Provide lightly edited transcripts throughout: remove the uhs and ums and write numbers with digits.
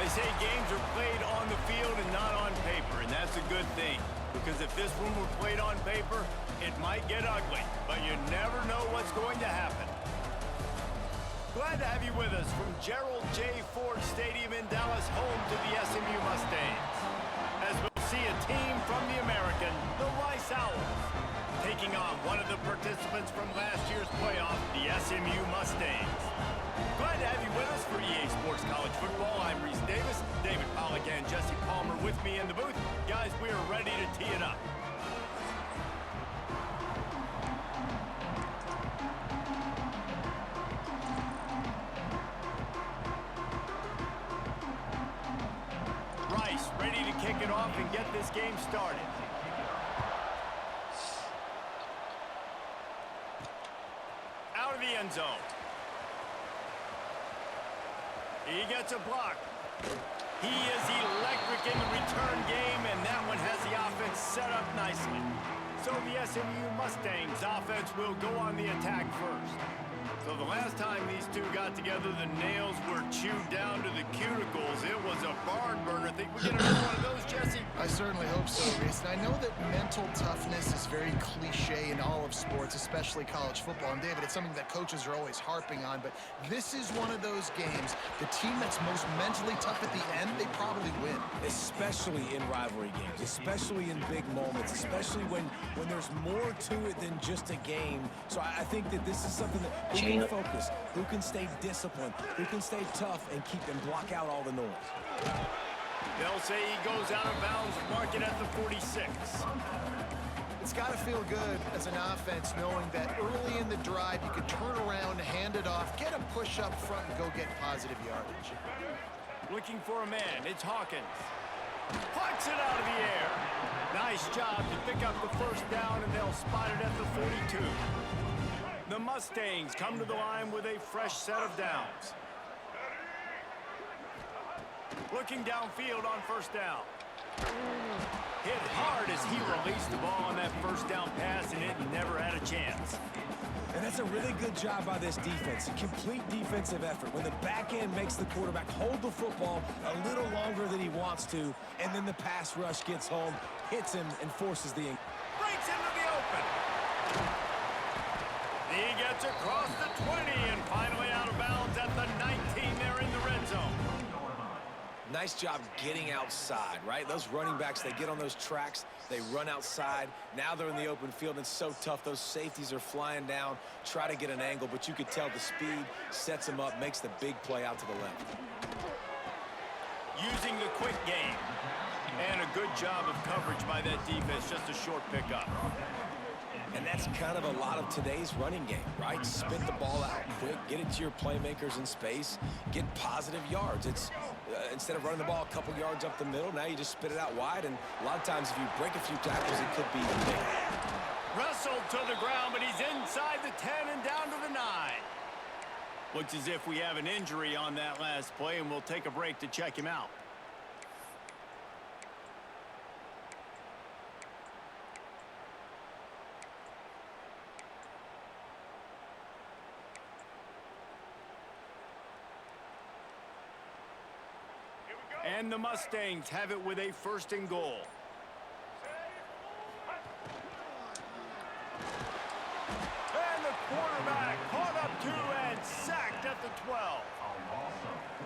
They say games are played on the field and not on paper, and that's a good thing. Because if this one were played on paper, it might get ugly, but you never know what's going to happen. Glad to have you with us from Gerald J. Ford Stadium in Dallas, home to the SMU Mustangs. As we'll see a team from the American, the Rice Owls, taking on one of the participants from last year's playoff, the SMU Mustangs. Glad to have you with us for EA Sports College Football. I'm Reese Davis, David Pollack, and Jesse Palmer with me in the booth. Guys, we are ready to tee it up. Rice ready to kick it off and get this game started. Out of the end zone. He gets a block. He is electric in the return game, and that one has the offense set up nicely. So the SMU Mustangs offense will go on the attack first. So the last time these two got together, the nails were chewed down to the cuticles. It was a barn burner. Think we get another one of those, Jesse? I certainly hope so, Reese. And I know that mental toughness is very cliche in all of sports, especially college football. And David, it's something that coaches are always harping on. But this is one of those games. The team that's most mentally tough at the end, they probably win. Especially in rivalry games, especially in big moments, especially when there's more to it than just a game. So I think that this is something that who can focus, who can stay disciplined, who can stay tough and keep and block out all the noise. They'll say he goes out of bounds, mark it at the 46. It's got to feel good as an offense knowing that early in the drive you could turn around, hand it off, get a push up front, and go get positive yardage. Looking for a man, it's Hawkins. Plucks it out of the air. Nice job to pick up the first down, and they'll spot it at the 42. The Mustangs come to the line with a fresh set of downs. Looking downfield on first down. Hit hard as he released the ball on that first down pass, and it never had a chance. And that's a really good job by this defense. Complete defensive effort. When the back end makes the quarterback hold the football a little longer than he wants to, and then the pass rush gets home, hits him, and forces the... Breaks into the open. He gets across the 20 and finally out of bounds at the 19 there in the red zone. Nice job getting outside, right? Those running backs, they get on those tracks, they run outside. Now they're in the open field. It's so tough. Those safeties are flying down, try to get an angle, but you could tell the speed sets them up, makes the big play out to the left. Using the quick game. And a good job of coverage by that defense, just a short pickup. And that's kind of a lot of today's running game, right? Spit the ball out quick, get it to your playmakers in space, get positive yards. It's instead of running the ball a couple yards up the middle, now you just spit it out wide, and a lot of times if you break a few tackles, it could be big. Wrestled to the ground, but he's inside the 10 and down to the 9. Looks as if we have an injury on that last play, and we'll take a break to check him out. And the Mustangs have it with a first and goal. And the quarterback caught up to and sacked at the 12.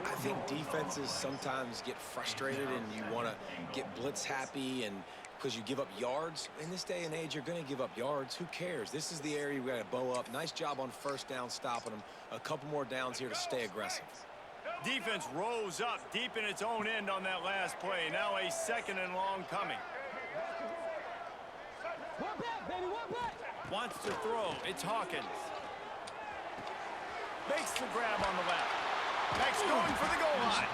I think defenses sometimes get frustrated and you want to get blitz happy and because you give up yards. In this day and age, you're going to give up yards. Who cares? This is the area we got to bow up. Nice job on first down stopping them. A couple more downs here to stay aggressive. Defense rose up deep in its own end on that last play. Now a second and long coming. One back, baby, one back. Wants to throw. It's Hawkins. Makes the grab on the left. Next going for the goal line.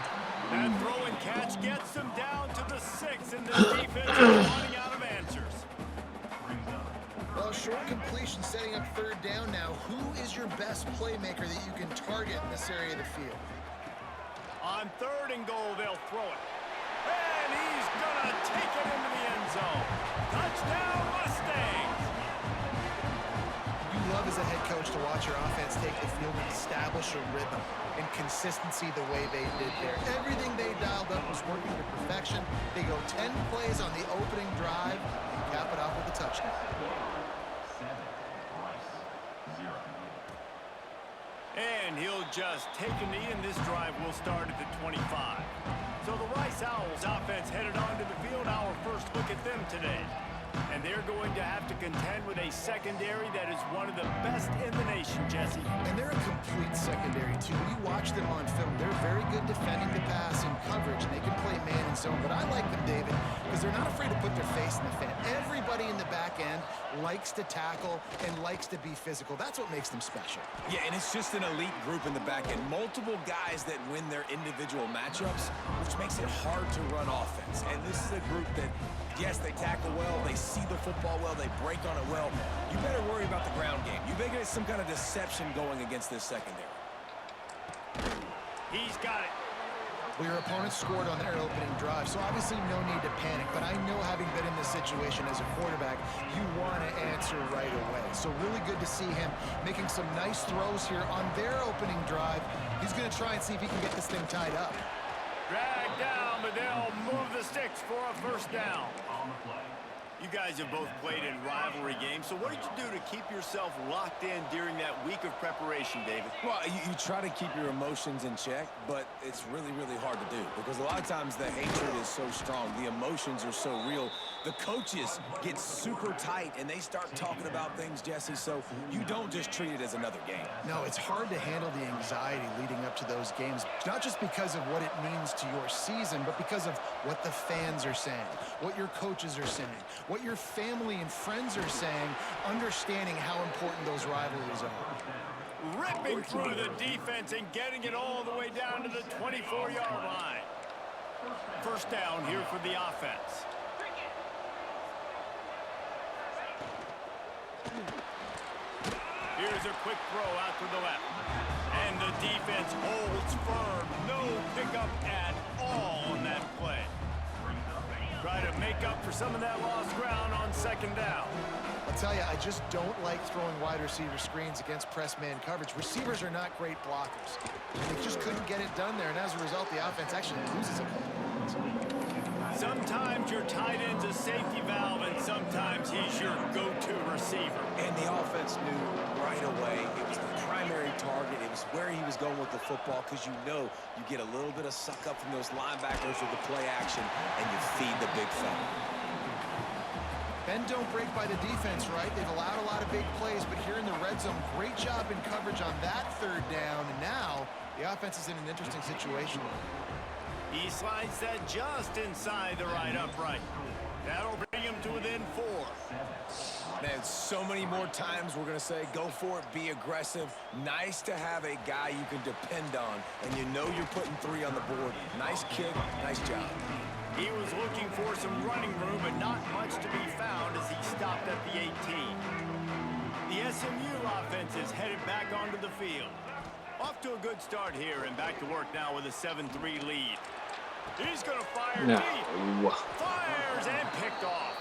That throw and catch gets them down to the 6, and the defense is running out of answers. Well, short completion setting up third down now. Who is your best playmaker that you can target in this area of the field? On third and goal, they'll throw it. And he's going to take it into the end zone. Touchdown, Mustangs! You love as a head coach to watch watch your offense take the field and establish a rhythm and consistency the way they did there. Everything they dialed up was working to perfection. They go 10 plays on the opening drive and cap it off with a touchdown. And he'll just take a knee, and this drive will start at the 25. So the Rice Owls offense headed onto the field. Our first look at them today. And they're going to have to contend with a secondary that is one of the best in the nation, Jesse. And they're a complete secondary, too. When you watch them on film, they're very good defending the pass and coverage, and they can play man and zone. But I like them, David, because they're not afraid to put their face in the fan. Everybody in the back end likes to tackle and likes to be physical. That's what makes them special. Yeah, and it's just an elite group in the back end. Multiple guys that win their individual matchups, which makes it hard to run offense. And this is a group that, yes, they tackle well, they see the football well, they break on it well. You better worry about the ground game. You better get some kind of deception going against this secondary. He's got it. Well, your opponent scored on their opening drive, so obviously no need to panic. But I know, having been in this situation as a quarterback, you want to answer right away. So really good to see him making some nice throws here on their opening drive. He's going to try and see if he can get this thing tied up. Drag down, but they'll move the sticks for a first down. You guys have both played in rivalry games, so what did you do to keep yourself locked in during that week of preparation, David? Well, you try to keep your emotions in check, but it's really, really hard to do because a lot of times the hatred is so strong. The emotions are so real. The coaches get super tight, and they start talking about things, Jesse, so you don't just treat it as another game. No, it's hard to handle the anxiety leading up to those games, not just because of what it means to your season, but because of what the fans are saying, what your coaches are saying, what your family and friends are saying, understanding how important those rivalries are. Ripping through the defense and getting it all the way down to the 24-yard line. First down here for the offense. Here's a quick throw out to the left. And the defense holds firm. No pickup at all on that play. Try to make up for some of that lost ground on second down. I'll tell you, I just don't like throwing wide receiver screens against press man coverage. Receivers are not great blockers. They just couldn't get it done there, and as a result, the offense actually loses a couple points. Sometimes your tight end's a safety valve, and sometimes he's your go-to receiver. And the offense knew right away it was the primary target. It was where he was going with the football because you know you get a little bit of suck up from those linebackers with the play action, and you feed the big fella. Bend don't break by the defense, right? They've allowed a lot of big plays, but here in the red zone, great job in coverage on that third down, and now the offense is in an interesting situation. He slides that just inside the right upright. That'll bring him to within 4. Man, so many more times we're going to say, go for it, be aggressive. Nice to have a guy you can depend on, and you know you're putting 3 on the board. Nice kick, nice job. He was looking for some running room, but not much to be found as he stopped at the 18. The SMU offense is headed back onto the field. Off to a good start here, and back to work now with a 7-3 lead. He's going to fire deep. Fires and picked off.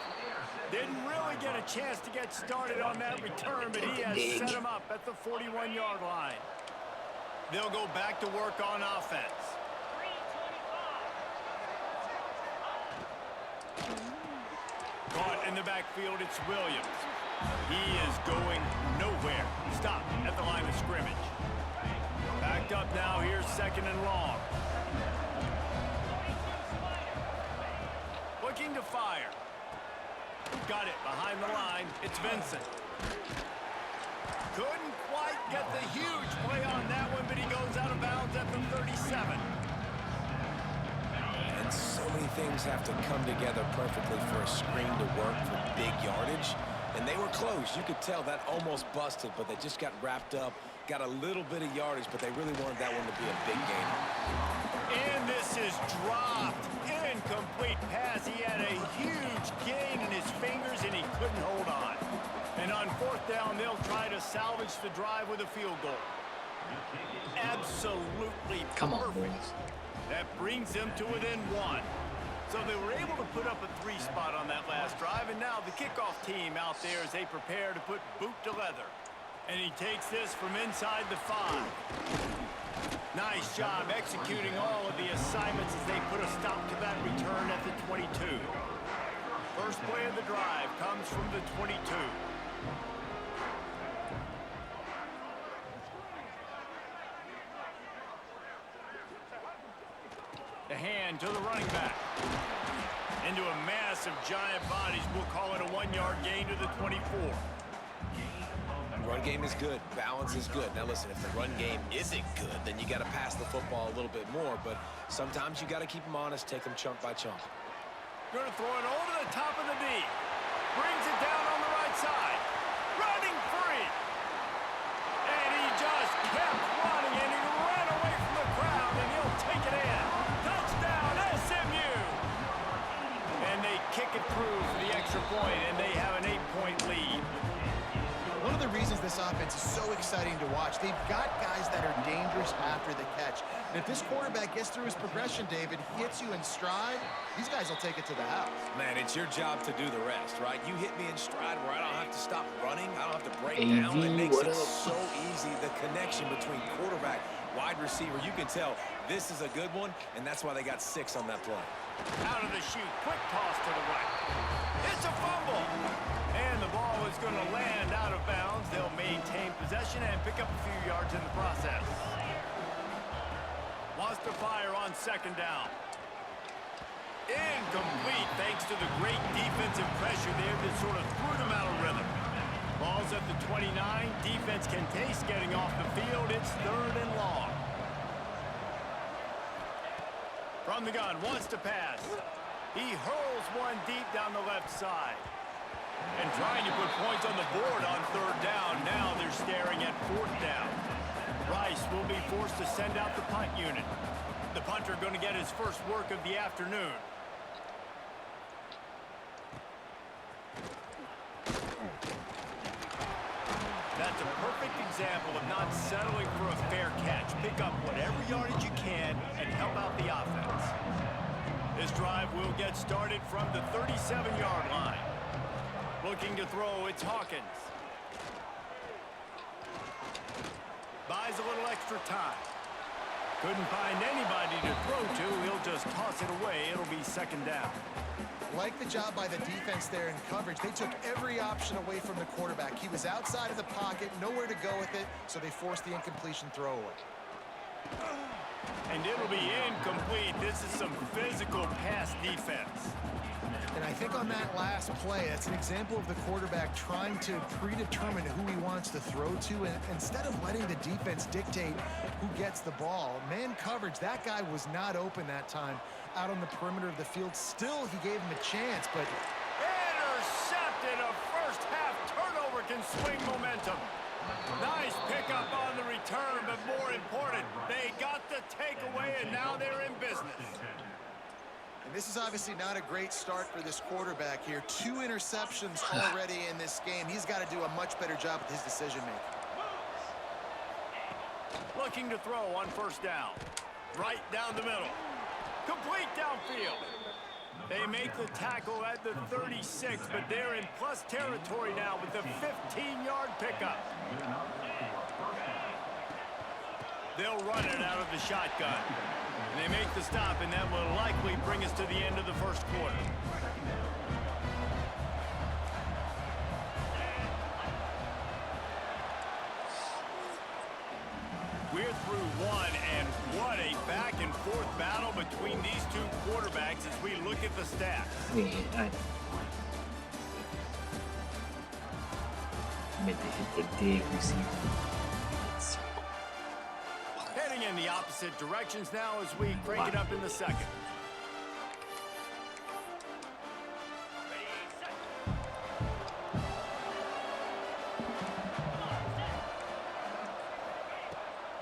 Didn't really get a chance to get started on that return, but he has set him up at the 41-yard line. They'll go back to work on offense. Caught in the backfield, it's Williams. He is going nowhere. Stop at the line of scrimmage. Backed up now, here's second and long. Looking to fire. Got it behind the line. It's Vincent. Couldn't quite get the huge play on that one, but he goes out of bounds at the 37. And so many things have to come together perfectly for a screen to work for big yardage. And they were close. You could tell that almost busted, but they just got wrapped up, got a little bit of yardage, but they really wanted that one to be a big game. And this is dropped. Incomplete pass. He had a huge gain in his fingers, and he couldn't hold on. And on fourth down, they'll try to salvage the drive with a field goal. Absolutely perfect. That brings them to within 1. So they were able to put up a 3 spot on that last drive, and now the kickoff team out there as they prepare to put boot to leather. And he takes this from inside the 5. Nice job executing all of the assignments as they put a stop to that return at the 22. First play of the drive comes from the 22. The hand to the running back. Into a mass of giant bodies. We'll call it a 1-yard gain to the 24. Run game is good. Balance is good. Now listen, if the run game isn't good, then you got to pass the football a little bit more. But sometimes you got to keep them honest, take them chunk by chunk. Going to throw it over the top of the knee. Brings it down on the right side. Running free. And he just kept running, and he ran away from the crowd, and he'll take it in. Touchdown, SMU. And they kick it through for the extra point, and they have an 8-point lead. One of the reasons this offense is so exciting to watch, they've got guys that are dangerous after the catch. And if this quarterback gets through his progression, David, hits you in stride, these guys will take it to the house. Man, it's your job to do the rest, right? You hit me in stride where I don't have to stop running. I don't have to break down. It makes it so easy. The connection between quarterback, wide receiver, you can tell this is a good one, and that's why they got 6 on that play. Out of the chute, quick toss to the right. It's a fumble. And the ball is going to land out of bounds. They'll maintain possession and pick up a few yards in the process. Wants to fire on second down. Incomplete thanks to the great defensive pressure there that sort of threw them out of rhythm. Ball's at the 29. Defense can taste getting off the field. It's 3rd and long. From the gun, wants to pass. He hurls one deep down the left side. And trying to put points on the board on 3rd down. Now they're staring at 4th down. Rice will be forced to send out the punt unit. The punter going to get his first work of the afternoon. That's a perfect example of not settling for a fair catch. Pick up whatever yardage you can and help out the offense. This drive will get started from the 37-yard line. Looking to throw, it's Hawkins. Buys a little extra time. Couldn't find anybody to throw to. He'll just toss it away. It'll be 2nd down. Like the job by the defense there in coverage. They took every option away from the quarterback. He was outside of the pocket, nowhere to go with it, so they forced the incompletion throwaway. And it'll be incomplete. This is some physical pass defense. And I think on that last play, that's an example of the quarterback trying to predetermine who he wants to throw to, and instead of letting the defense dictate who gets the ball. Man coverage, that guy was not open that time out on the perimeter of the field. Still, he gave him a chance, but... Intercepted! A first-half turnover can swing momentum. Nice pickup on the return, but more important, they got the takeaway, and now they're in business. And this is obviously not a great start for this quarterback here. 2 interceptions already in this game. He's got to do a much better job with his decision-making. Looking to throw on 1st down. Right down the middle. Complete downfield. They make the tackle at the 36, but they're in plus territory now with the 15-yard pickup. They'll run it out of the shotgun. And they make the stop, and that will likely bring us to the end of the 1st quarter. We're through 1, and what a back-and-forth battle between these 2 quarterbacks as we look at the stats. Heading in the opposite directions now as we crank it up in the 2nd.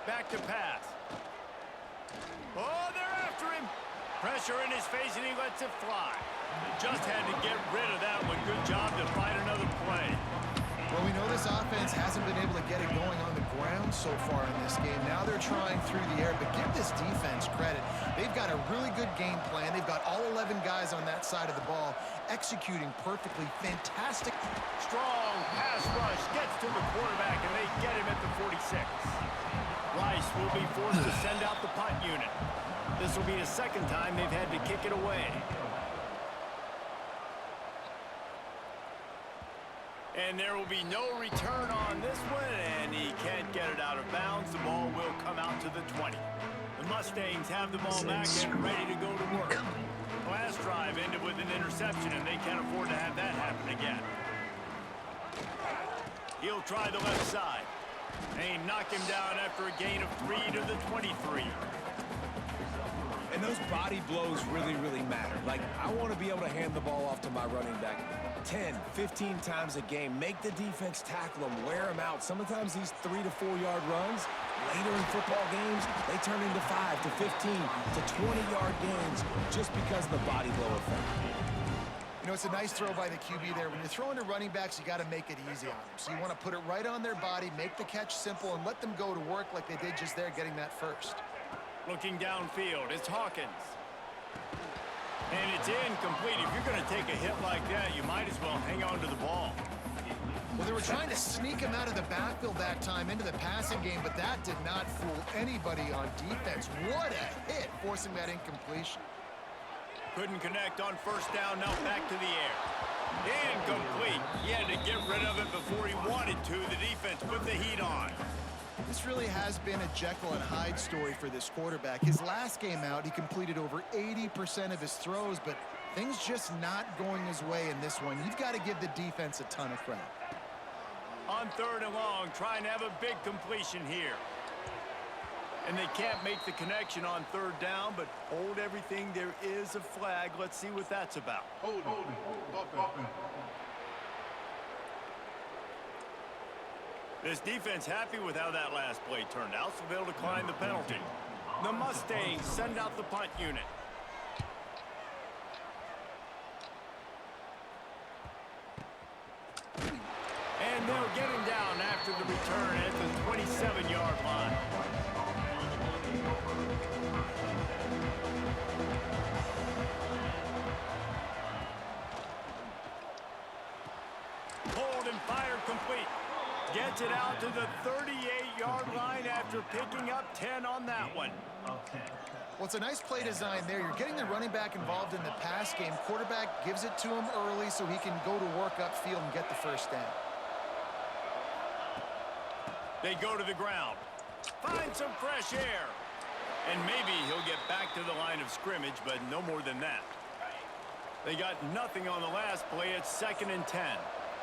Back to pass. Oh, they're after him. Pressure in his face, and he lets it fly. Just had to get rid of that one. Good job to find another play. Well, we know this offense hasn't been able to get it going on the ground so far in this game. Now they're trying through the air, but give this defense credit. They've got a really good game plan. They've got all 11 guys on that side of the ball executing perfectly. Fantastic. Strong pass rush gets to the quarterback, and they get him at the 46. Rice will be forced to send out the punt unit. This will be the second time they've had to kick it away. And there will be no return on this one, and he can't get it out of bounds. The ball will come out to the 20. The Mustangs have the ball back and ready to go to work. Last drive ended with an interception, and they can't afford to have that happen again. He'll try the left side. And he knocked him down after a gain of 3 to the 23. And those body blows really, really matter. Like, I want to be able to hand the ball off to my running back 10, 15 times a game. Make the defense tackle him, wear him out. Sometimes these 3 to 4 yard runs, later in football games, they turn into 5 to 15 to 20-yard gains just because of the body blow effect. You know, it's a nice throw by the QB there. When you're throwing to running backs, you got to make it easy on them. So you want to put it right on their body, make the catch simple, and let them go to work like they did just there, getting that first. Looking downfield, it's Hawkins. And it's incomplete. If you're going to take a hit like that, you might as well hang on to the ball. Well, they were trying to sneak him out of the backfield that time into the passing game, but that did not fool anybody on defense. What a hit, forcing that incompletion. Couldn't connect on first down, now back to the air. Incomplete. He had to get rid of it before he wanted to. The defense put the heat on. This really has been a Jekyll and Hyde story for this quarterback. His last game out, he completed over 80% of his throws, but things just not going his way in this one. You've got to give the defense a ton of credit. On 3rd and long, trying to have a big completion here. And they can't make the connection on 3rd down, but hold everything. There is a flag. Let's see what that's about. Hold it. This defense happy with how that last play turned out, so they'll decline the penalty. The Mustangs send out the punt unit. And they'll get him down after the return at the 27-yard line. Hold and fire complete. Gets it out to the 38-yard line after picking up 10 on that one. Well, it's a nice play design there. You're getting the running back involved in the pass game. Quarterback gives it to him early so he can go to work upfield and get the first down. They go to the ground. Find some fresh air. And maybe he'll get back to the line of scrimmage, but no more than that. They got nothing on the last play. It's 2nd and 10.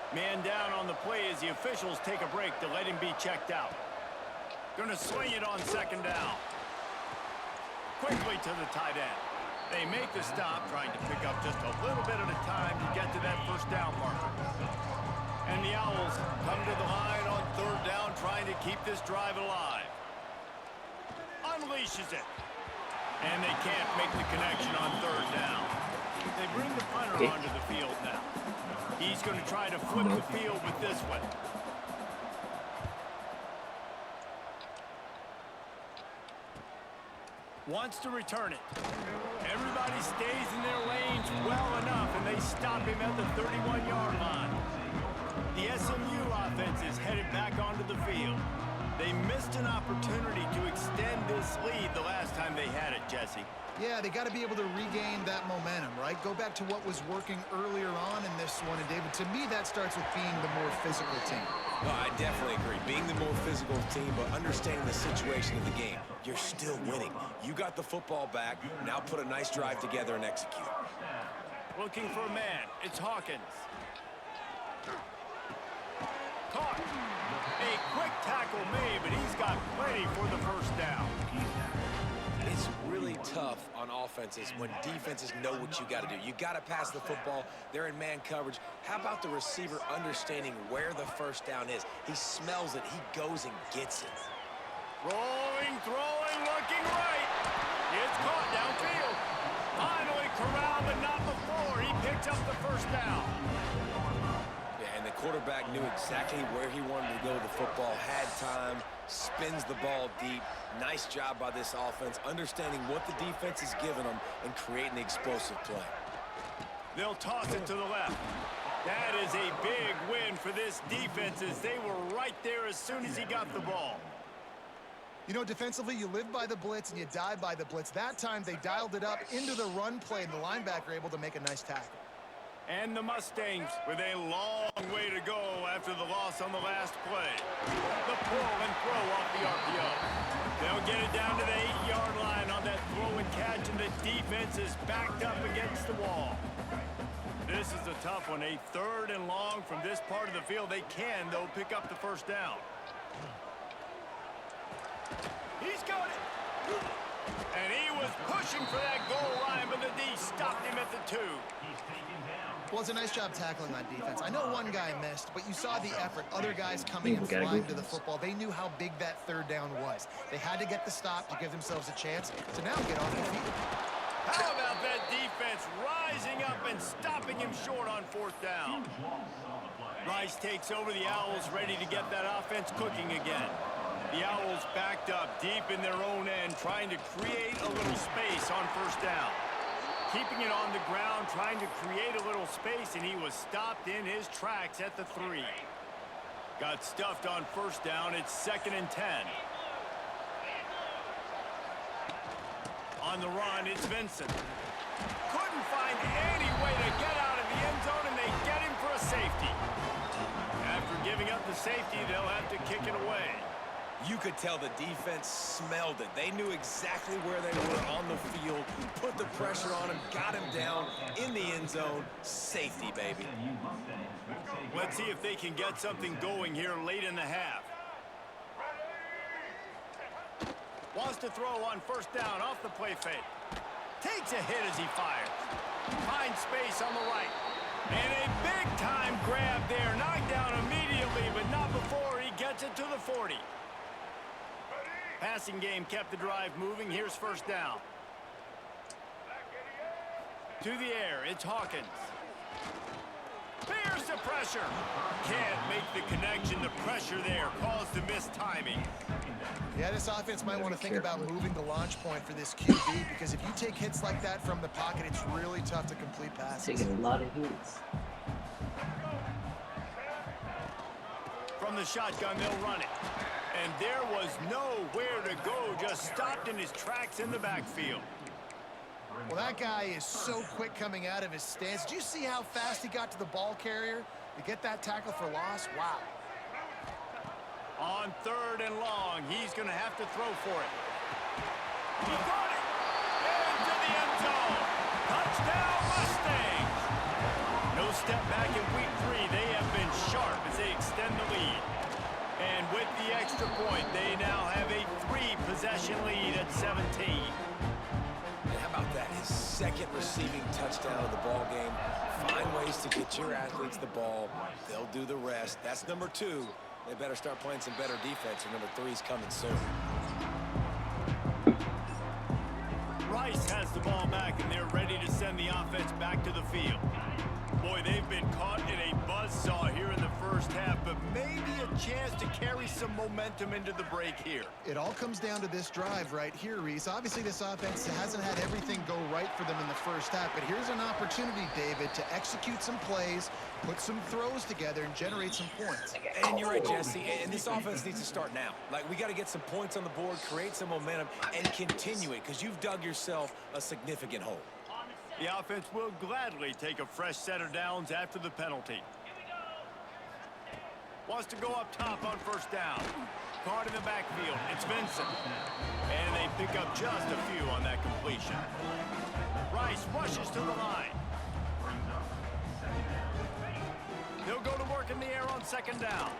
Man down on the play as the officials take a break to let him be checked out. Gonna swing it on 2nd down. Quickly to the tight end. They make the stop, trying to pick up just a little bit at a time to get to that first down marker. And the Owls come to the line on 3rd down, trying to keep this drive alive. Unleashes it. And they can't make the connection on 3rd down. They bring the punter onto the field now. He's going to try to flip the field with this one. Wants to return it. Everybody stays in their lanes well enough, and they stop him at the 31-yard line. The SMU offense is headed back onto the field. They missed an opportunity to extend this lead the last time they had it, Jesse. Yeah, they got to be able to regain that momentum, right? Go back to what was working earlier on in this one. And, David, to me, that starts with being the more physical team. No, I definitely agree. Being the more physical team, but understanding the situation of the game. You're still winning. You got the football back. Now put a nice drive together and execute. Looking for a man. It's Hawkins. Caught. A quick tackle made, but he's got plenty for the first down. It's really tough on offenses when defenses know what you got to do. You got to pass the football. They're in man coverage. How about the receiver understanding where the first down is? He smells it. He goes and gets it. Rolling, throwing, looking right. It's caught downfield. Finally corralled, but not before. He picks up the first down. Yeah, and the quarterback knew exactly where he wanted to go with the football, had time, spins the ball deep. Nice job by this offense, understanding what the defense is giving them and creating the explosive play. They'll toss it to the left. That is a big win for this defense as they were right there as soon as he got the ball. You know, defensively, you live by the blitz and you die by the blitz. That time, they dialed it up into the run play, and the linebacker able to make a nice tackle. And the Mustangs with a long way to go after the loss on the last play. The pull and throw off the RPO. They'll get it down to the 8-yard line on that throw and catch, and the defense is backed up against the wall. This is a tough one. A 3rd and long from this part of the field. They can, though, pick up the first down. He's got it. And he was pushing for that goal line, but the D stopped him at the 2. Well, it's a nice job tackling on defense. I know one guy missed, but you saw the effort. Other guys coming and flying to the football. They knew how big that 3rd down was. They had to get the stop to give themselves a chance to now get off the field. How about that defense rising up and stopping him short on 4th down? Rice takes over. The Owls ready to get that offense cooking again. The Owls backed up deep in their own end, trying to create a little space on 1st down. Keeping it on the ground, trying to create a little space, and he was stopped in his tracks at the 3. Got stuffed on 1st down. It's 2nd and 10. On the run, it's Vincent. Couldn't find any way to get out of the end zone, and they get him for a safety. After giving up the safety, they'll have to kick it away. You could tell the defense smelled it. They knew exactly where they were on the field, put the pressure on him, got him down in the end zone. Safety, baby. Let's see if they can get something going here late in the half. Wants to throw on 1st down off the play fake. Takes a hit as he fires. Finds space on the right. And a big-time grab there. Knocked down immediately, but not before he gets it to the 40. Passing game kept the drive moving. Here's 1st down. To the air, it's Hawkins. Bears the pressure. Can't make the connection. The pressure there caused the missed timing. Yeah, this offense might want to think about moving the launch point for this QB, because if you take hits like that from the pocket, it's really tough to complete passes. Taking a lot of hits. From the shotgun, they'll run it. And there was nowhere to go, just stopped in his tracks in the backfield. Well, that guy is so quick coming out of his stance. Did you see how fast he got to the ball carrier to get that tackle for loss? Wow. On 3rd and long, he's going to have to throw for it. He got it! Into the end zone! Touchdown, Mustangs! No step back in week 3. They have been sharp as they extend the lead. And with the extra point, they now have a 3-possession lead at 17. And how about that? His 2nd receiving touchdown of the ball game. Find ways to get your athletes the ball. They'll do the rest. That's number 2. They better start playing some better defense, or number 3's coming soon. Rice has the ball back, and they're ready to send the offense back to the field. Boy, they've been caught in a buzzsaw here in the 1st half, but maybe a chance to carry some momentum into the break here. It all comes down to this drive right here, Reese. Obviously, this offense hasn't had everything go right for them in the 1st half, but here's an opportunity, David, to execute some plays, put some throws together, and generate some points. And you're right, Jesse, and this offense needs to start now. Like, we got to get some points on the board, create some momentum, and continue it, because you've dug yourself a significant hole. The offense will gladly take a fresh set of downs after the penalty. Wants to go up top on 1st down. Caught in the backfield. It's Vincent. And they pick up just a few on that completion. Rice rushes to the line. They'll go to work in the air on 2nd down.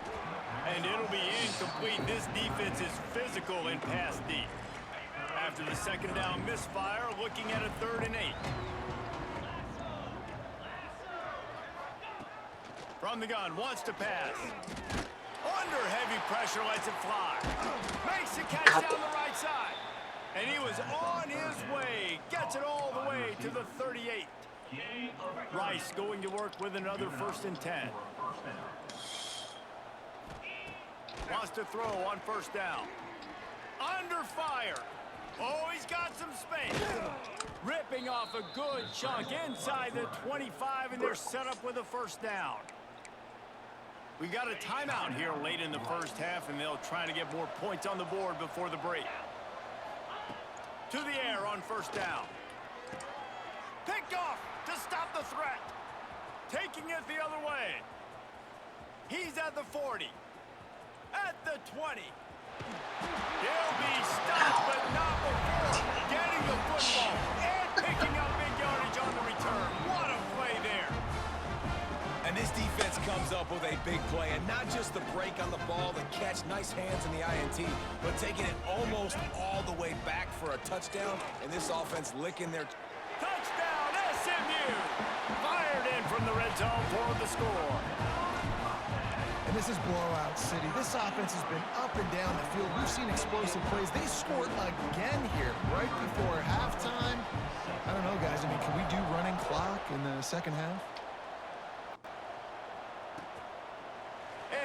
And it'll be incomplete. This defense is physical and pass deep. After the 2nd down misfire, looking at a 3rd and 8. From the gun, wants to pass. Under heavy pressure, lets it fly. Makes the catch down the right side. And he was on his way. Gets it all the way to the 38. Rice going to work with another 1st and 10. Wants to throw on 1st down. Under fire. Oh, he's got some space. Ripping off a good chunk inside the 25, and they're set up with a first down. We got a timeout here late in the first half, and they'll try to get more points on the board before the break. To the air on first down. Picked off to stop the threat. Taking it the other way. He's at the 40. At the 20. He'll be stopped, but not before getting the football and picking up big yardage on the return. What a play there. And this defense comes up with a big play, and not just the break on the ball, the catch, nice hands in the INT, but taking it almost all the way back for a touchdown, and this offense licking their... Touchdown, SMU! Fired in from the red zone for the score. And this is blowout city. This offense has been up and down the field. We've seen explosive plays. They scored again here right before halftime. I don't know, guys. I mean, can we do running clock in the second half?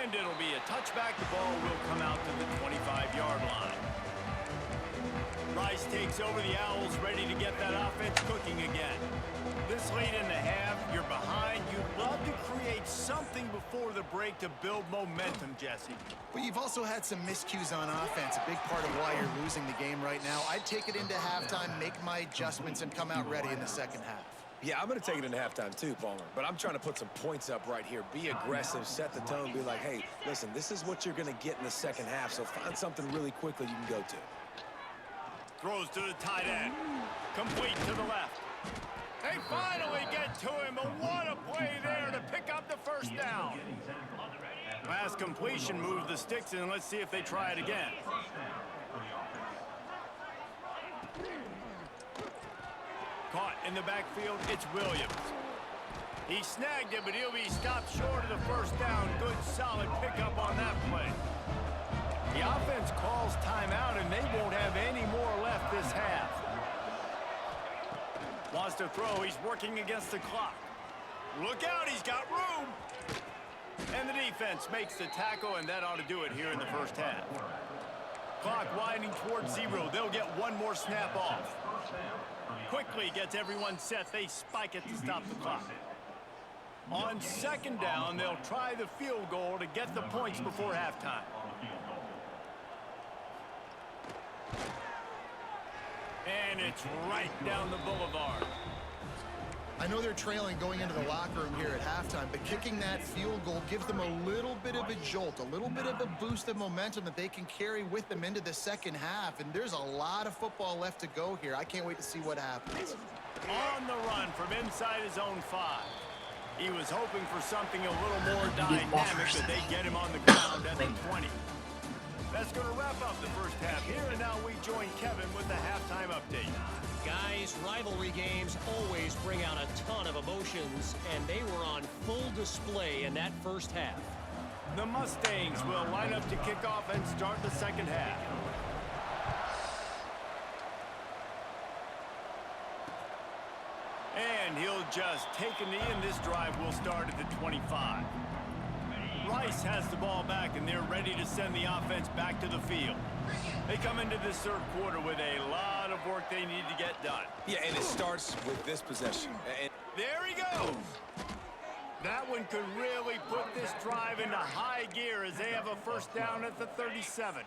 And it'll be a touchback. The ball will come out to the 25-yard line. Rice takes over the Owls, ready to get that offense cooking again. This late in the half, you're behind. You'd love to create something before the break to build momentum, Jesse. But you've also had some miscues on offense, a big part of why you're losing the game right now. I'd take it into halftime, make my adjustments, and come out ready in the second half. Yeah, I'm going to take it into halftime too, Palmer. But I'm trying to put some points up right here. Be aggressive, set the tone, be like, hey, listen, this is what you're going to get in the second half, so find something really quickly you can go to. Throws to the tight end. Complete to the left. They finally get to him, but what a play there to pick up the first down. Pass completion moves the sticks, and let's see if they try it again. Caught in the backfield, it's Williams. He snagged it, but he'll be stopped short of the first down. Good, solid pickup on that play. The offense calls timeout, and they won't have any more left this half. Wants to throw. He's working against the clock. Look out, he's got room. And the defense makes the tackle, and that ought to do it here in the first half. Clock winding towards 0. They'll get one more snap off. Quickly gets everyone set. They spike it to stop the clock. On second down, they'll try the field goal to get the points before halftime. And it's right down the boulevard. I know they're trailing going into the locker room here at halftime, but kicking that field goal gives them a little bit of a jolt, a little bit of a boost of momentum that they can carry with them into the second half. And there's a lot of football left to go here. I can't wait to see what happens. On the run from inside his own 5. He was hoping for something a little more dynamic, but they get him on the ground at the 20. That's going to wrap up the first half here, and now we join Kevin with the halftime update. Guys, rivalry games always bring out a ton of emotions, and they were on full display in that first half. The Mustangs will line up to kick off and start the second half. And he'll just take a knee, and this drive will start at the 25. Rice has the ball back, and they're ready to send the offense back to the field. They come into this third quarter with a lot of work they need to get done. Yeah, and it starts with this possession. And there he goes. That one could really put this drive into high gear as they have a first down at the 37.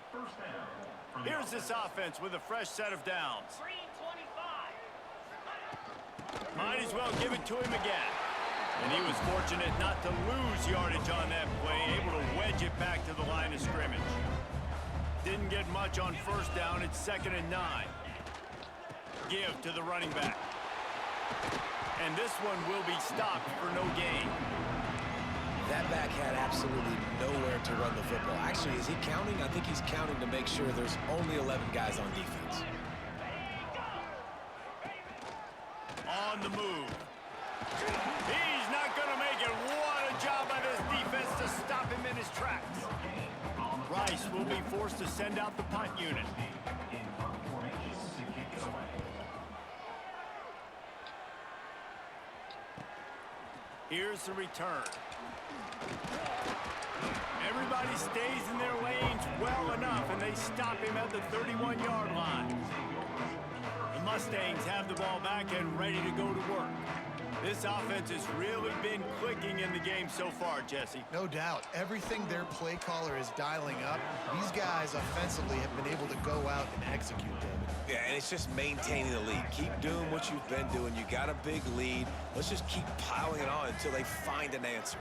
Here's this offense with a fresh set of downs. Might as well give it to him again. And he was fortunate not to lose yardage on that play, able to wedge it back to the line of scrimmage. Didn't get much on first down. It's 2nd and 9. Give to the running back. And this one will be stopped for no gain. that back had absolutely nowhere to run the football. Actually, is he counting? I think he's counting to make sure there's only 11 guys on defense. On the move. He's not going to make it. What a job by this defense to stop him in his tracks. Rice will be forced to send out the punt unit. Here's the return. Everybody stays in their lanes well enough, and they stop him at the 31-yard line. Mustangs have the ball back and ready to go to work. This offense has really been clicking in the game so far, Jesse. No doubt. Everything their play caller is dialing up, these guys offensively have been able to go out and execute, David. Yeah, and it's just maintaining the lead. Keep doing what you've been doing. You got a big lead. Let's just keep piling it on until they find an answer.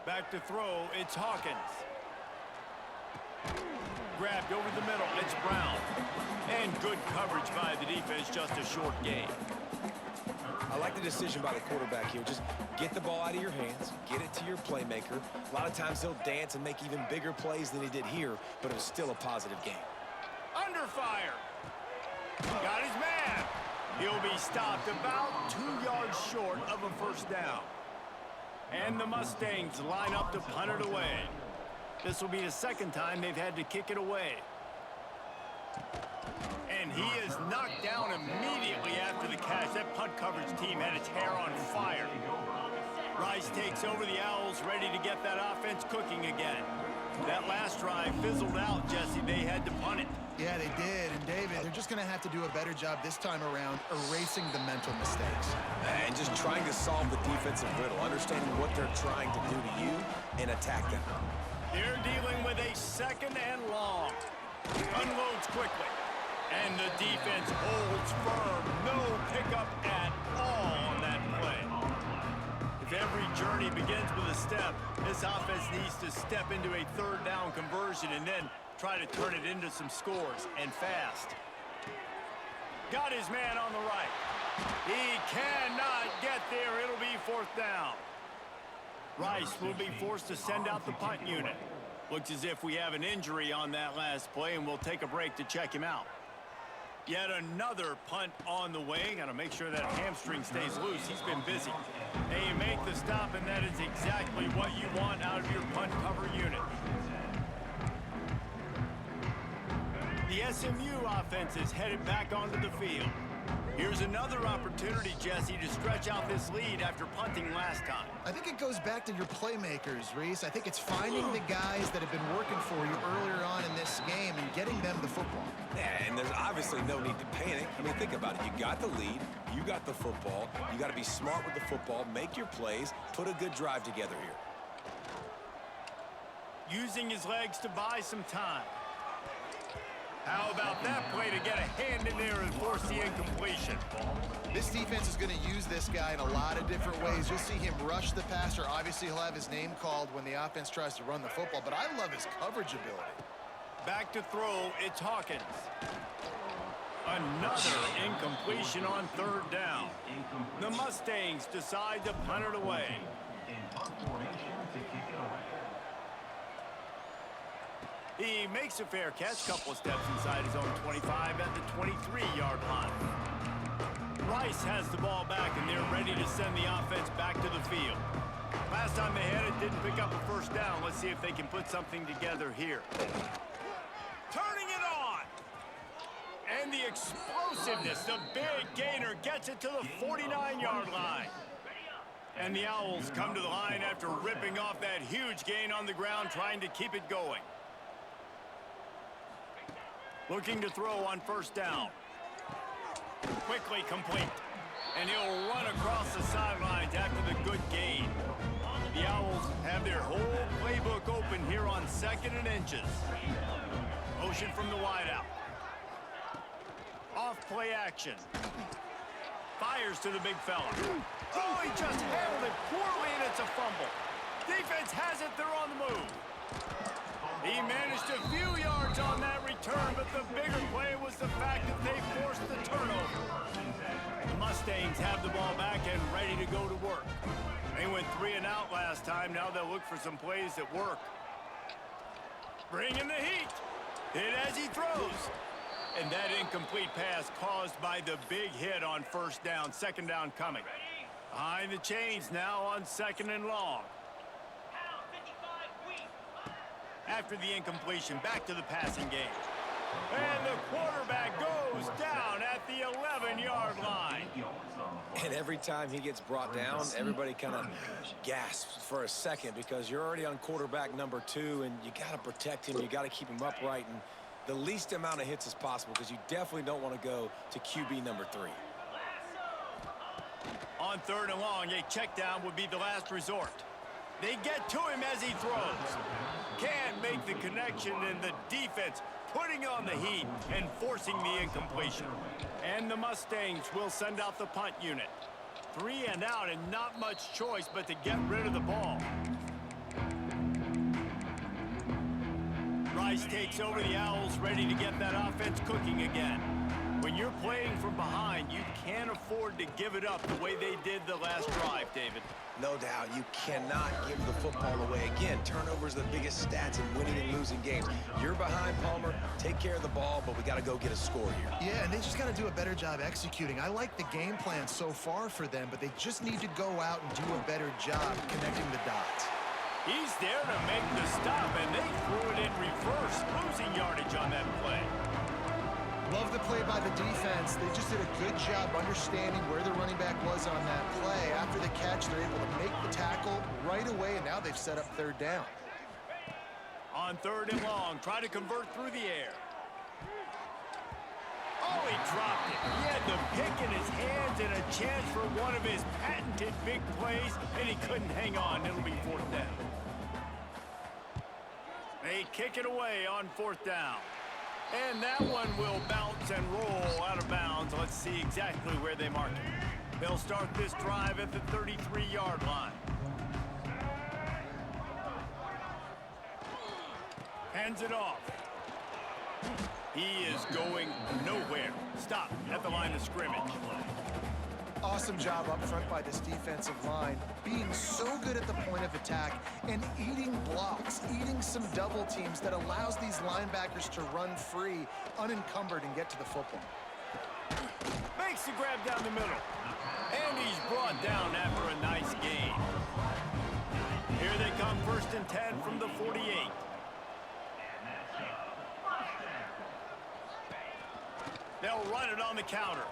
Back to throw, it's Hawkins. Grabbed over the middle, it's Brown. And good coverage by the defense, just a short game. I like the decision by the quarterback here. Just get the ball out of your hands, get it to your playmaker. A lot of times he'll dance and make even bigger plays than he did here, but it was still a positive game. Under fire. Got his man. He'll be stopped about 2 yards short of a first down. And the Mustangs line up to punt it away. This will be the second time they've had to kick it away. And he is knocked down immediately after the catch. That punt coverage team had its hair on fire. Rice takes over the Owls, ready to get that offense cooking again. That last drive fizzled out, Jesse. They had to punt it. Yeah, they did. And, David, they're just going to have to do a better job this time around erasing the mental mistakes. And just trying to solve the defensive riddle, understanding what they're trying to do to you and attack them. They're dealing with a second and long. Unloads quickly. And the defense holds firm. No pickup at all on that play. If every journey begins with a step, this offense needs to step into a third down conversion and then try to turn it into some scores, and fast. Got his man on the right. He cannot get there. It'll be fourth down. Rice will be forced to send out the punt unit. Looks as if we have an injury on that last play, and we'll take a break to check him out. Yet another punt on the way. Got to make sure that hamstring stays loose. He's been busy. And you make the stop, and that is exactly what you want out of your punt cover unit. The SMU offense is headed back onto the field. Here's another opportunity, Jesse, to stretch out this lead after punting last time. I think it goes back to your playmakers, Reese. I think it's finding the guys that have been working for you earlier on in this game and getting them the football. Yeah, and there's obviously no need to panic. I mean, think about it. You got the lead. You got the football. You got to be smart with the football, make your plays, put a good drive together here. Using his legs to buy some time. How about that play to get a hand in there and force the incompletion? This defense is going to use this guy in a lot of different ways. You'll see him rush the passer. Obviously, he'll have his name called when the offense tries to run the football, but I love his coverage ability. Back to throw, it's Hawkins. Another incompletion on third down. The Mustangs decide to punt it away. He makes a fair catch, couple of steps inside his own 25 at the 23-yard line. Rice has the ball back, and they're ready to send the offense back to the field. Last time they had it, didn't pick up a first down. Let's see if they can put something together here. Turning it on! And the explosiveness, the big gainer gets it to the 49-yard line. And the Owls come to the line after ripping off that huge gain on the ground, trying to keep it going. Looking to throw on first down. Quickly complete. And he'll run across the sidelines after the good gain. The Owls have their whole playbook open here on 2nd and inches. Motion from the wideout. Off play action. Fires to the big fella. Oh, he just handled it poorly, and it's a fumble. Defense has it. They're on the move. He managed a few yards on that return, but the bigger play was the fact that they forced the turnover. The Mustangs have the ball back and ready to go to work. They went 3 and out last time. Now they'll look for some plays that work. Bringing the heat. Hit as he throws. And that incomplete pass caused by the big hit on first down. 2nd down coming. Behind the chains now on 2nd and long. After the incompletion, back to the passing game. And the quarterback goes down at the 11-yard line. And every time he gets brought down, everybody kind of gasps for a second because you're already on quarterback number 2, and you got to protect him. You got to keep him upright. And the least amount of hits as possible because you definitely don't want to go to QB number 3. On 3rd and long, a check down would be the last resort. They get to him as he throws. Can't make the connection, and the defense putting on the heat and forcing the incompletion. And the Mustangs will send out the punt unit. 3 and out, and not much choice but to get rid of the ball. Rice takes over the Owls, ready to get that offense cooking again. When you're playing from behind, you can't afford to give it up the way they did the last drive, David. No doubt, you cannot give the football away. Again, turnovers are the biggest stats in winning and losing games. You're behind, Palmer. Take care of the ball, but we got to go get a score here. Yeah, and they just got to do a better job executing. I like the game plan so far for them, but they just need to go out and do a better job connecting the dots. He's there to make the stop, and they threw it in reverse, losing yardage on that play. Love the play by the defense. They just did a good job understanding where the running back was on that play. After the catch, they're able to make the tackle right away, and now they've set up 3rd down. On 3rd and long, try to convert through the air. Oh, he dropped it. He had the pick in his hands and a chance for one of his patented big plays, and he couldn't hang on. It'll be 4th down. They kick it away on 4th down. And that one will bounce and roll out of bounds. Let's see exactly where they mark it. They'll start this drive at the 33-yard line. Hands it off. He is going nowhere. Stop at the line of scrimmage. Awesome job up front by this defensive line, being so good at the point of attack and eating blocks, eating some double teams that allows these linebackers to run free, unencumbered, and get to the football. Makes the grab down the middle. And he's brought down after a nice gain. Here they come, 1st and 10 from the 48. They'll run it on the counter.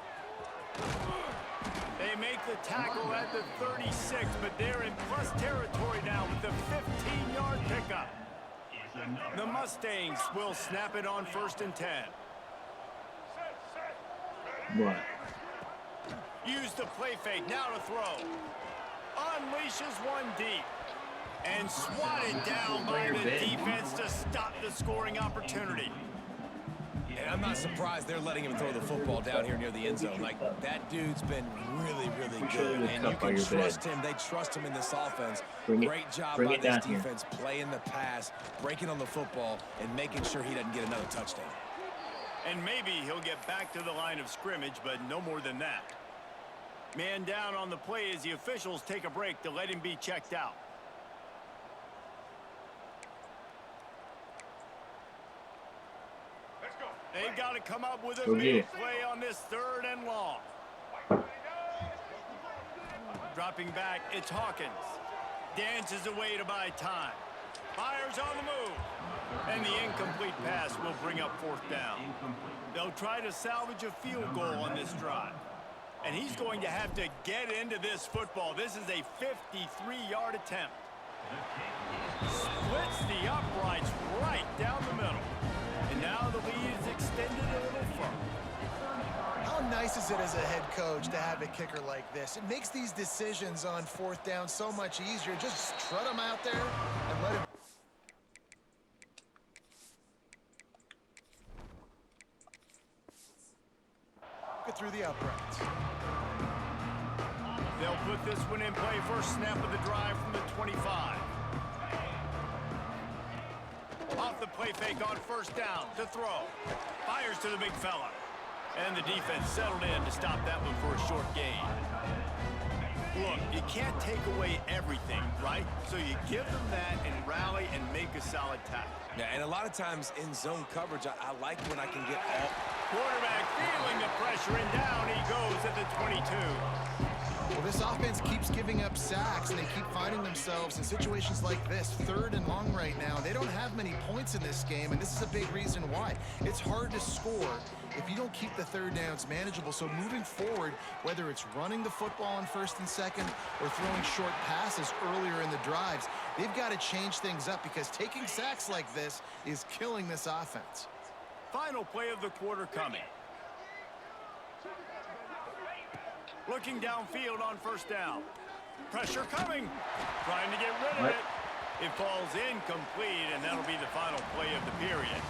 They make the tackle at the 36, but they're in plus territory now with the 15-yard pickup. The Mustangs will snap it on 1st and 10. What? Use the play fake, now to throw. Unleashes one deep. And swatted down by the defense to stop the scoring opportunity. And I'm not surprised they're letting him throw the football down here near the end zone. Like, that dude's been really, really good. And you can trust him. They trust him in this offense. Great job by this defense playing the pass, breaking on the football, and making sure he doesn't get another touchdown. And maybe he'll get back to the line of scrimmage, but no more than that. Man down on the play as the officials take a break to let him be checked out. They've got to come up with a big play on this 3rd and long. Dropping back, it's Hawkins. Dances away to buy time. Fires on the move. And the incomplete pass will bring up 4th down. They'll try to salvage a field goal on this drive. And he's going to have to get into this football. This is a 53-yard attempt. Splits the uprights right down the middle. And now the lead is extended a little further. How nice is it as a head coach to have a kicker like this? It makes these decisions on 4th down so much easier. Just strut him out there and let him. Get through the uprights. They'll put this one in play. First snap of the drive from the 25. Off the play fake on 1st down to throw. Fires to the big fella. And the defense settled in to stop that one for a short gain. Look, you can't take away everything, right? So you give them that and rally and make a solid tackle. Yeah, and a lot of times in zone coverage, I like when I can get all... Quarterback feeling the pressure, and down he goes at the 22. Well, this offense keeps giving up sacks, and they keep finding themselves in situations like this, 3rd and long right now. They don't have many points in this game, and this is a big reason why. It's hard to score if you don't keep the 3rd downs manageable. So moving forward, whether it's running the football on 1st and 2nd or throwing short passes earlier in the drives, they've got to change things up because taking sacks like this is killing this offense. Final play of the quarter coming. Looking downfield on first down. Pressure coming. Trying to get rid of it. It falls incomplete, and that'll be the final play of the period.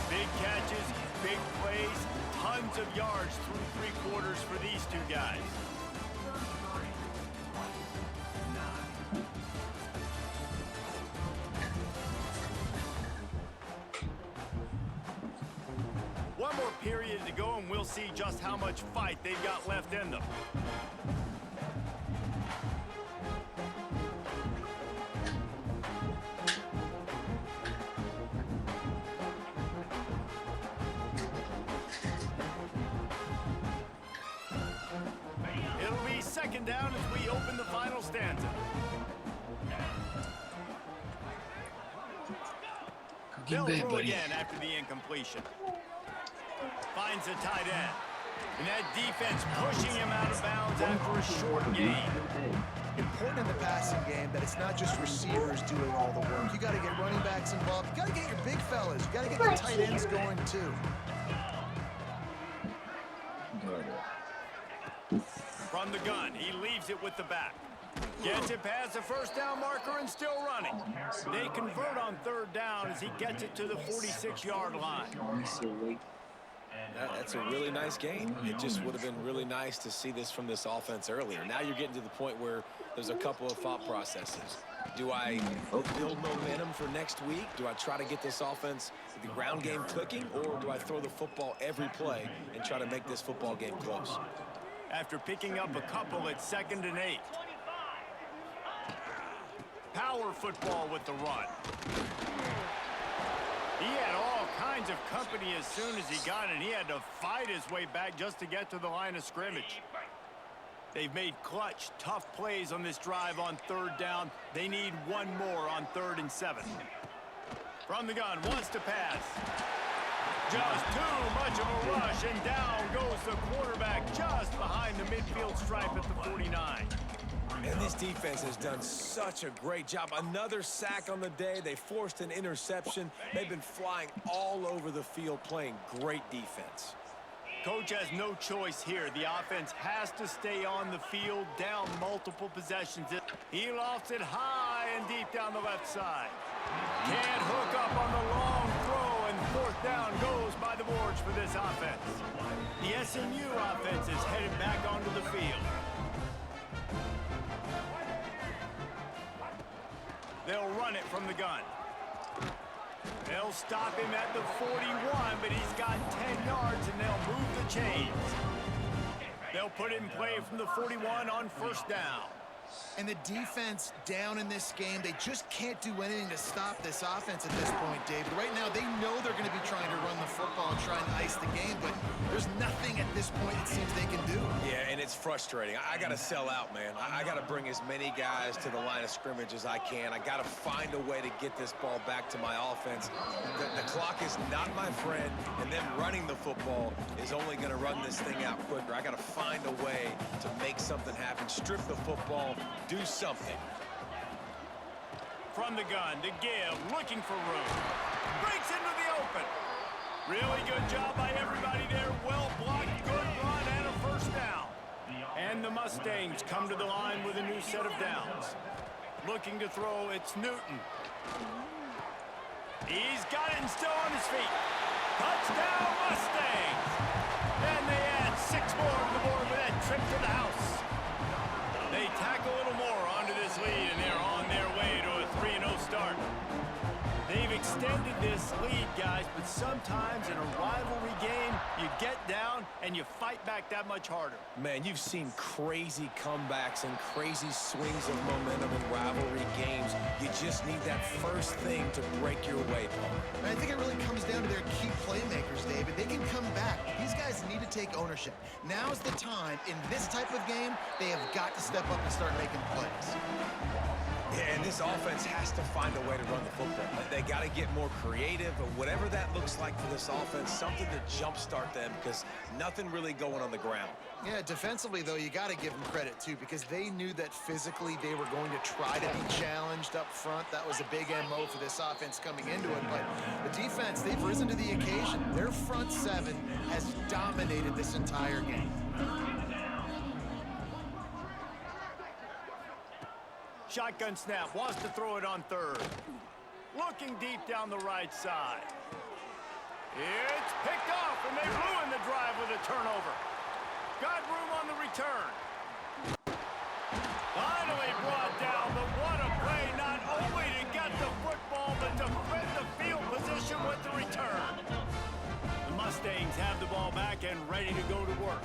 Big catches, big plays, tons of yards through three quarters for these two guys. One more period to go, and we'll see just how much fight they've got left in them. It'll be second down as we open the final stanza. They'll throw again after the incompletion. Finds a tight end. And that defense pushing him out of bounds after a short gain. Important in the passing game that it's not just receivers doing all the work. You got to get running backs involved. You got to get your big fellas. You got to get the tight ends going too. From the gun, he leaves it with the back. Gets it past the first down marker and still running. They convert on third down as he gets it to the 46-yard line. That's a really nice game. It just would have been really nice to see this from this offense earlier. Now you're getting to the point where there's a couple of thought processes. Do I build momentum for next week? Do I try to get this offense, the ground game clicking, or do I throw the football every play and try to make this football game close? After picking up a couple at 2nd and 8. Power football with the run. He had all kinds of company as soon as he got it. He had to fight his way back just to get to the line of scrimmage. They've made clutch, tough plays on this drive on third down. They need one more on 3rd and 7. From the gun, wants to pass. Just too much of a rush, and down goes the quarterback just behind the midfield stripe at the 49. And this defense has done such a great job. Another sack on the day. They forced an interception. They've been flying all over the field playing great defense. Coach has no choice here. The offense has to stay on the field, down multiple possessions. He lofts it high and deep down the left side. Can't hook up on the long throw, and 4th down goes by the boards for this offense. The SMU offense is headed back onto the field. They'll run it from the gun. They'll stop him at the 41, but he's got 10 yards, and they'll move the chains. They'll put it in play from the 41 on 1st down. And the defense down in this game, they just can't do anything to stop this offense at this point, David. Right now, they know they're going to be trying to run the football and try and ice the game, but there's nothing at this point it seems they can do. Yeah, and it's frustrating. I got to sell out, man. I got to bring as many guys to the line of scrimmage as I can. I got to find a way to get this ball back to my offense. The clock is not my friend, and them running the football is only going to run this thing out quicker. I got to find a way to make something happen, strip the football, do something. From the gun to give, looking for room. Breaks into the open. Really good job by everybody there. Well blocked, good run, and a 1st down. And the Mustangs come to the line with a new set of downs. Looking to throw, it's Newton. He's got it and still on his feet. Touchdown, Mustangs! And they add 6 more to the board with that trip to the house. They tack a little more onto this lead, and they're on their way to a 3-0 start. They've extended this lead, guys, but sometimes in a rivalry game, you get down and you fight back that much harder. Man, you've seen crazy comebacks and crazy swings of momentum in rivalry games. You just need that first thing to break your way, Paul. And I think it really comes down to their key playmakers, David. They can come back. These guys need to take ownership. Now's the time. In this type of game, they have got to step up and start making plays. Yeah, and this offense has to find a way to run the football. They got to get more creative, or whatever that looks like for this offense, something to jumpstart them, because nothing really going on the ground. Yeah, defensively, though, you got to give them credit, too, because they knew that physically they were going to try to be challenged up front. That was a big MO for this offense coming into it. But the defense, they've risen to the occasion. Their front seven has dominated this entire game. Shotgun snap, wants to throw it on third. Looking deep down the right side. It's picked off, and they ruin the drive with a turnover. Got room on the return. Finally brought down, but what a play, not only to get the football, but to fit the field position with the return. The Mustangs have the ball back and ready to go to work.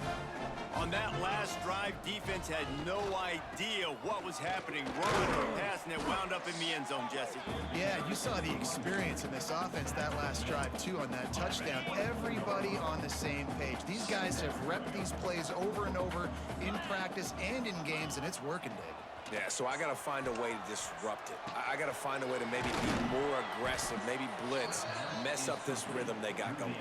On that last drive, defense had no idea what was happening. Running or passing, it wound up in the end zone, Jesse. Yeah, you saw the experience in this offense that last drive, too, on that touchdown. Everybody on the same page. These guys have repped these plays over and over in practice and in games, and it's working, David. Yeah, so I got to find a way to disrupt it. I got to find a way to maybe be more aggressive, maybe blitz, mess up this rhythm they got going.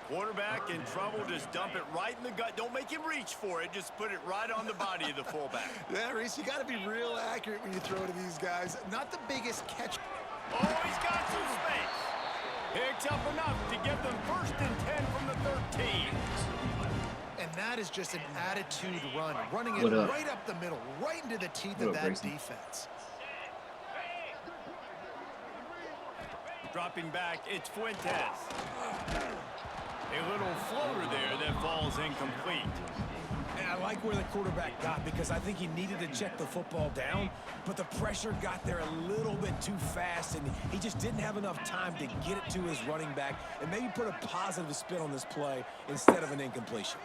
Quarterback in trouble, just dump it right in the gut. Don't make him reach for it. Just put it right on the body of the fullback. Yeah, Reese, you got to be real accurate when you throw to these guys. Not the biggest catch. Oh, he's got some space. Picks up enough to give them 1st and 10 from the 13. And that is just an attitude run, running it right up the middle, right into the teeth of that defense. Dropping back, it's Fuentes. A little floater there that falls incomplete. And I like where the quarterback got, because I think he needed to check the football down, but the pressure got there a little bit too fast, and he just didn't have enough time to get it to his running back and maybe put a positive spin on this play instead of an incompletion.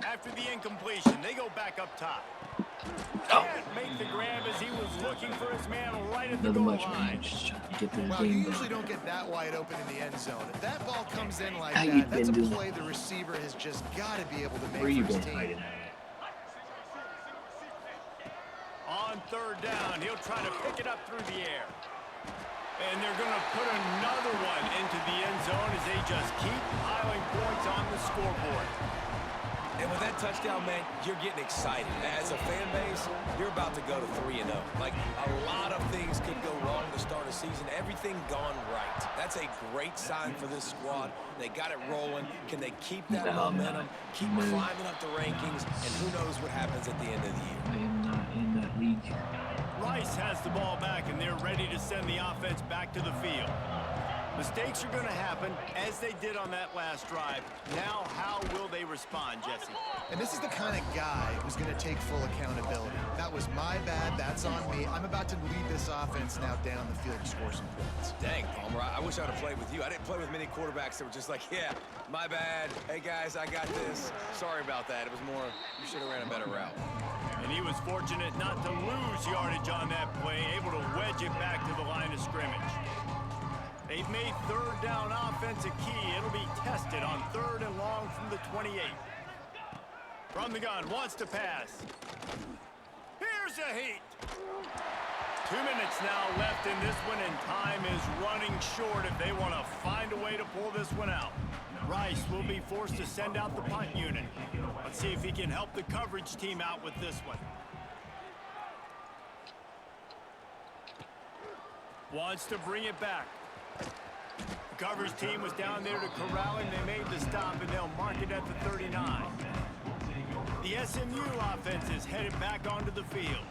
After the incompletion, they go back up top. Can't make the grab as he was looking for his man right at the goal line. Well, you usually don't get that wide open in the end zone. If that ball comes in like that, that's a play the receiver has just got to be able to make for his team. On 3rd down, he'll try to pick it up through the air. And they're going to put another one into the end zone as they just keep piling points on the scoreboard. And with that touchdown, man, you're getting excited. As a fan base, you're about to go to 3-0. Like, a lot of things could go wrong to start a season. Everything gone right. That's a great sign for this squad. They got it rolling. Can they keep that momentum, keep climbing up the rankings, and who knows what happens at the end of the year. I am not in that league. Rice has the ball back, and they're ready to send the offense back to the field. Mistakes are going to happen, as they did on that last drive. Now, how will they respond, Jesse? And this is the kind of guy who's going to take full accountability. That was my bad. That's on me. I'm about to lead this offense now down the field and score some points. Dang, Palmer, I wish I would have played with you. I didn't play with many quarterbacks that were just like, yeah, my bad. Hey, guys, I got this. Sorry about that. It was more, you should have ran a better route. And he was fortunate not to lose yardage on that play, able to wedge it back to the line of scrimmage. They've made 3rd down offense a key. It'll be tested on 3rd and long from the 28. From the gun, wants to pass. Here's a heat. 2 minutes now left in this one, and time is running short if they want to find a way to pull this one out. Rice will be forced to send out the punt unit. Let's see if he can help the coverage team out with this one. Wants to bring it back. The coverage team was down there to corral him. They made the stop, and they'll mark it at the 39. The SMU offense is headed back onto the field.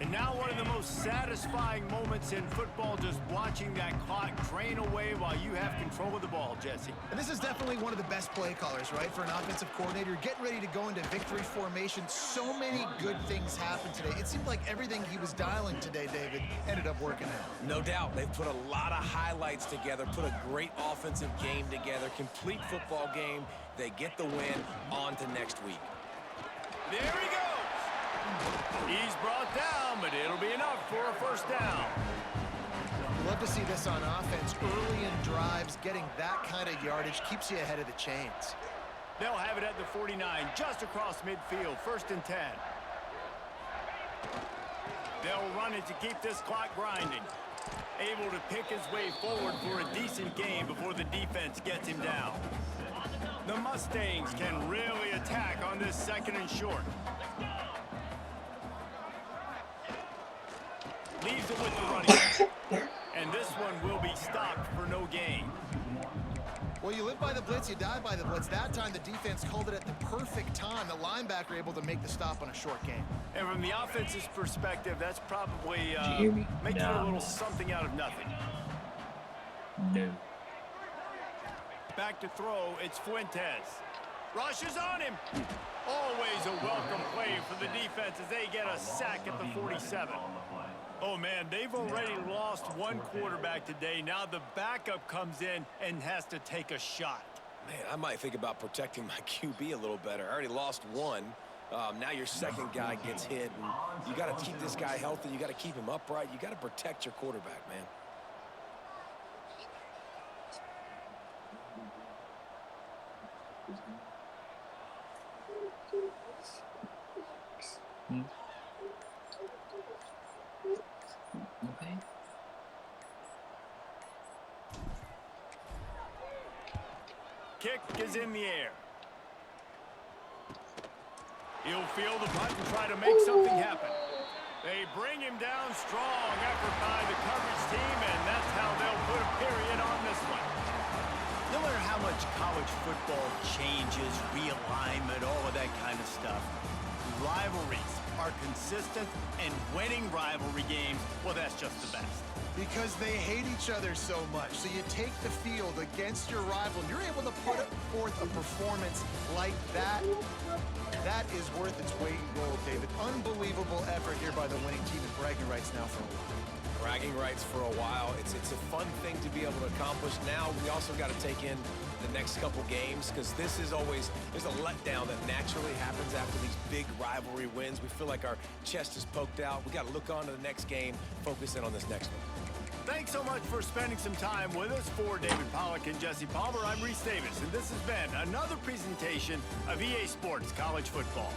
And now one of the most satisfying moments in football, just watching that clock drain away while you have control of the ball, Jesse. And this is definitely one of the best play callers, right, for an offensive coordinator. Getting ready to go into victory formation. So many good things happened today. It seemed like everything he was dialing today, David, ended up working out. No doubt. They've put a lot of highlights together, put a great offensive game together, complete football game. They get the win. On to next week. There he goes. He's brought down, but it'll be enough for a 1st down. Love to see this on offense. Early in drives, getting that kind of yardage keeps you ahead of the chains. They'll have it at the 49, just across midfield, 1st and 10. they'll run it to keep this clock grinding. Able to pick his way forward for a decent game before the defense gets him down. The Mustangs can really attack on this 2nd and short. Leaves it with the running back. And this one will be stopped for no gain. Well, you live by the blitz, you die by the blitz. That time, the defense called it at the perfect time. The linebacker able to make the stop on a short game. And from the offense's perspective, that's probably Did you hear me? making No. a little something out of nothing. No. Back to throw, it's Fuentes. Rushes on him. Always a welcome play for the defense as they get a sack at the 47. Oh, man, they've already lost one quarterback today. Now the backup comes in and has to take a shot. Man, I might think about protecting my QB a little better. I already lost one. Now your second guy gets hit. And you got to keep this guy healthy. You got to keep him upright. You got to protect your quarterback, man. Okay. Kick is in the air. He'll feel the punt and try to make something happen. They bring him down. Strong effort by the coverage team, and that's how they'll put a period on this one. No matter how much college football changes, realignment, all of that kind of stuff, rivalries are consistent, and winning rivalry games, well, that's just the best. Because they hate each other so much. So you take the field against your rival, and you're able to put forth a performance like that. That is worth its weight in gold, David. Unbelievable effort here by the winning team, and bragging rights now for a while. Bragging rights for a while. It's a fun thing to be able to accomplish. Now we also got to take in the next couple games, because this is always, there's a letdown that naturally happens after these big rivalry wins. We feel like our chest is poked out. We got to look on to the next game, focus in on this next one. Thanks so much for spending some time with us. For David Pollack and Jesse Palmer, I'm Reese Davis, and this has been another presentation of EA Sports College Football.